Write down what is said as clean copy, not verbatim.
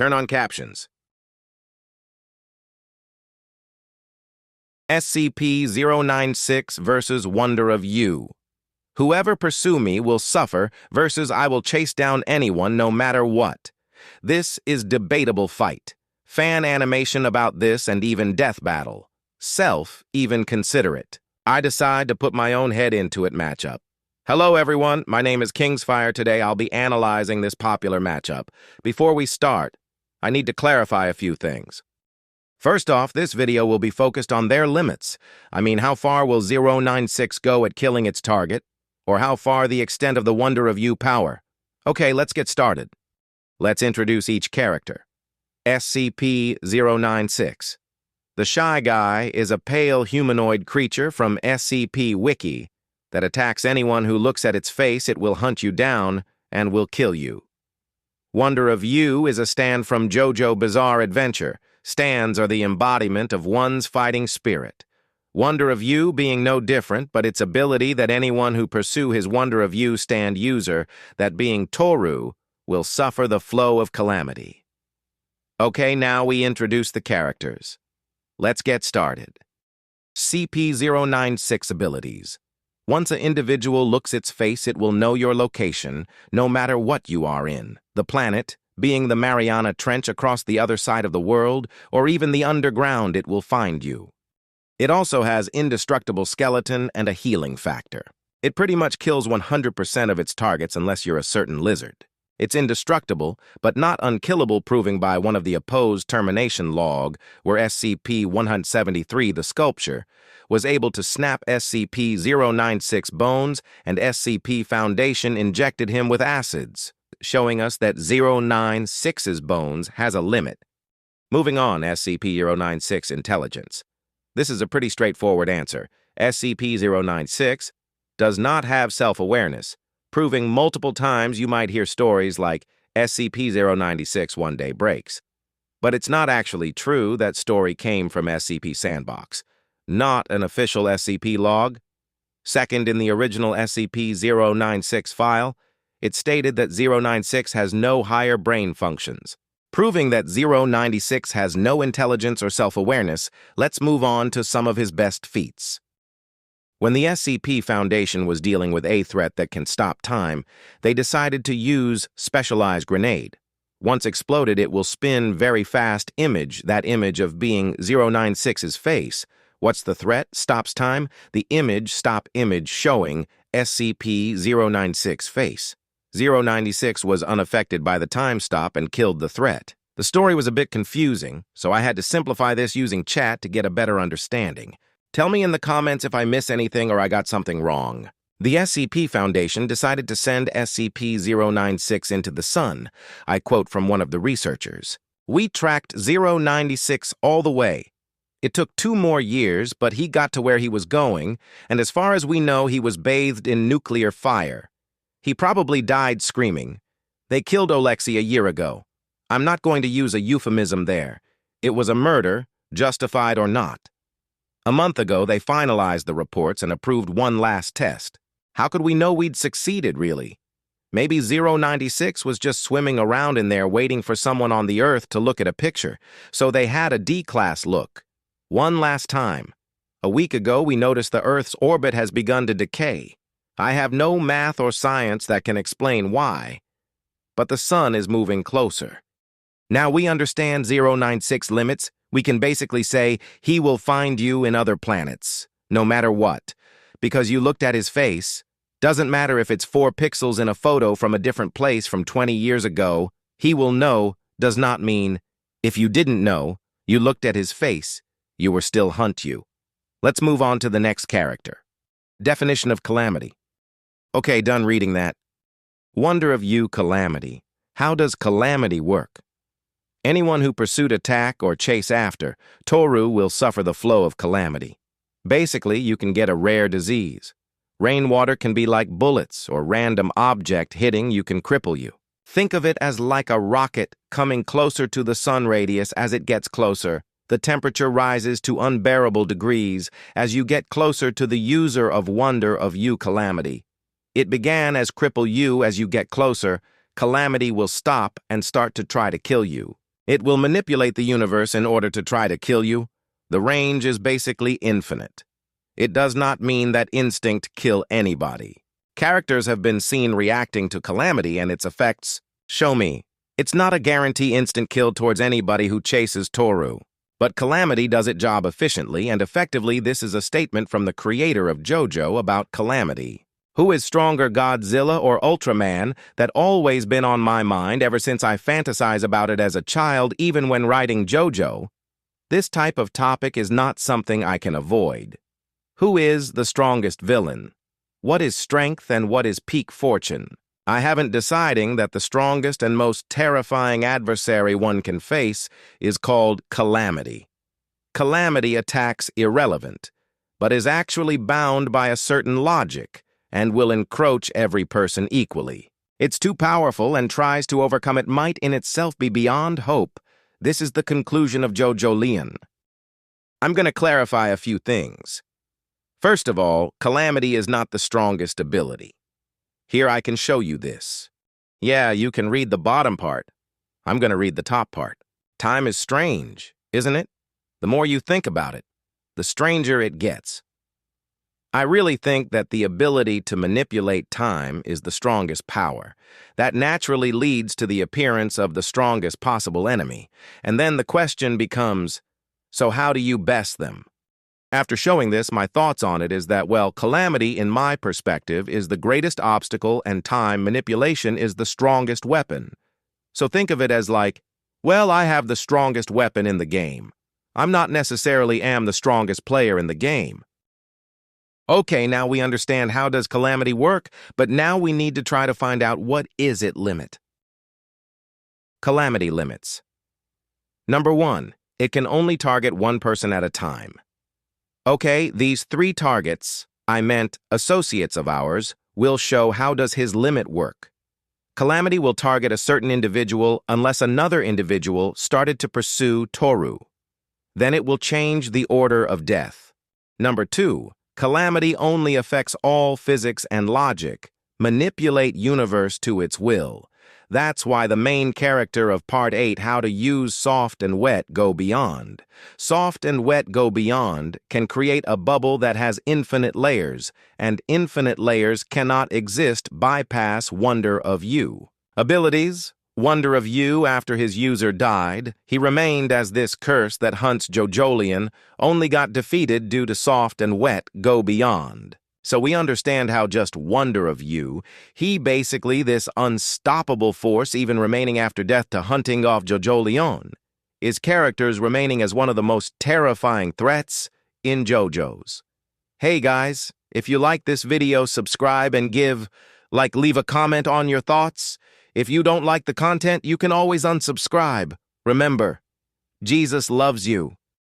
Turn on captions. SCP-096 versus Wonder of You. Whoever pursue me will suffer versus I will chase down anyone no matter what. This is debatable fight. Fan animation about this and even death battle. Self even consider it. I decide to put my own head into it matchup. Hello everyone, my name is Kingsfire. Today I'll be analyzing this popular matchup. Before we start, I need to clarify a few things. First off, this video will be focused on their limits. I mean, how far will 096 go at killing its target? Or how far the extent of the Wonder of You power? Okay, let's get started. Let's introduce each character. SCP-096. The Shy Guy is a pale humanoid creature from SCP Wiki that attacks anyone who looks at its face. It will hunt you down and will kill you. Wonder of You is a stand from JoJo Bizarre Adventure. Stands are the embodiment of one's fighting spirit. Wonder of You being no different, but its ability that anyone who pursue his Wonder of You stand user, that being Toru, will suffer the flow of calamity. Okay, now we introduce the characters. Let's get started. SCP-096 abilities. Once an individual looks its face, it will know your location, no matter what you are in. The planet, being the Mariana Trench across the other side of the world, or even the underground, it will find you. It also has indestructible skeleton and a healing factor. It pretty much kills 100% of its targets unless you're a certain lizard. It's indestructible, but not unkillable, proving by one of the opposed termination log, where SCP-173, the sculpture, was able to snap SCP-096 bones, and SCP Foundation injected him with acids, showing us that 096's bones has a limit. Moving on, SCP-096 intelligence. This is a pretty straightforward answer. SCP-096 does not have self-awareness, proving multiple times you might hear stories like SCP-096 one day breaks. But it's not actually true. That story came from SCP Sandbox, not an official SCP log. Second, in the original SCP-096 file, it stated that 096 has no higher brain functions. Proving that 096 has no intelligence or self-awareness, let's move on to some of his best feats. When the SCP Foundation was dealing with a threat that can stop time, they decided to use Specialized Grenade. Once exploded, it will spin very fast image, that image of being 096's face. What's the threat? Stops time? The image, stop image showing SCP-096 face. 096 was unaffected by the time stop and killed the threat. The story was a bit confusing, so I had to simplify this using chat to get a better understanding. Tell me in the comments if I miss anything or I got something wrong. The SCP Foundation decided to send SCP-096 into the sun. I quote from one of the researchers. "We tracked 096 all the way. It took 2 more years, but he got to where he was going, and as far as we know, he was bathed in nuclear fire. He probably died screaming. They killed Olexi a year ago. I'm not going to use a euphemism there. It was a murder, justified or not. A month ago, they finalized the reports and approved one last test. How could we know we'd succeeded, really? Maybe 096 was just swimming around in there waiting for someone on the Earth to look at a picture, so they had a D-class look. One last time. A week ago, we noticed the Earth's orbit has begun to decay. I have no math or science that can explain why, but the sun is moving closer. Now we understand 096 limits. We can basically say he will find you in other planets, no matter what, because you looked at his face. Doesn't matter if it's 4 pixels in a photo from a different place from 20 years ago. He will know does not mean if you didn't know, you looked at his face, you will still hunt you. Let's move on to the next character. Definition of calamity. Okay, done reading that. Wonder of You calamity. How does calamity work? Anyone who pursued attack or chase after, Toru will suffer the flow of calamity. Basically, you can get a rare disease. Rainwater can be like bullets or random object hitting you can cripple you. Think of it as like a rocket coming closer to the sun radius. As it gets closer, the temperature rises to unbearable degrees as you get closer to the user of Wonder of You calamity. It began as cripple you. As you get closer, calamity will stop and start to try to kill you. It will manipulate the universe in order to try to kill you. The range is basically infinite. It does not mean that instinct kill anybody. Characters have been seen reacting to Calamity and its effects. Show me. It's not a guarantee instant kill towards anybody who chases Toru. But Calamity does its job efficiently and effectively. This is a statement from the creator of JoJo about Calamity. Who is stronger, Godzilla or Ultraman? That always been on my mind ever since I fantasize about it as a child, even when writing JoJo. This type of topic is not something I can avoid. Who is the strongest villain? What is strength and what is peak fortune? I haven't deciding that the strongest and most terrifying adversary one can face is called Calamity. Calamity attacks irrelevant, but is actually bound by a certain logic and will encroach every person equally. It's too powerful and tries to overcome it might in itself be beyond hope. This is the conclusion of JoJo Leon. I'm going to clarify a few things. First of all, Calamity is not the strongest ability. Here I can show you this. Yeah, you can read the bottom part. I'm going to read the top part. Time is strange, isn't it? The more you think about it, the stranger it gets. I really think that the ability to manipulate time is the strongest power. That naturally leads to the appearance of the strongest possible enemy. And then the question becomes, so how do you best them? After showing this, my thoughts on it is that, well, Calamity, in my perspective, is the greatest obstacle and time manipulation is the strongest weapon. So think of it as like, well, I have the strongest weapon in the game. I'm not necessarily am the strongest player in the game. Okay, now we understand how does Calamity work, but now we need to try to find out what is its limit. Calamity limits. Number 1, it can only target one person at a time. Okay, these 3 targets, I meant associates of ours, will show how does his limit work. Calamity will target a certain individual unless another individual started to pursue Toru. Then it will change the order of death. Number 2, Calamity only affects all physics and logic, manipulate universe to its will. That's why the main character of Part 8, How to Use Soft and Wet Go Beyond. Soft and Wet Go Beyond can create a bubble that has infinite layers, and infinite layers cannot exist bypass Wonder of You. Abilities: Wonder of You. After his user died, he remained as this curse that hunts JoJolion, only got defeated due to Soft and Wet Go Beyond. So we understand how just Wonder of You, he basically this unstoppable force even remaining after death to hunting off JoJolion, is characters remaining as one of the most terrifying threats in JoJo's. Hey guys, if you like this video, subscribe and leave a comment on your thoughts. If you don't like the content, you can always unsubscribe. Remember, Jesus loves you.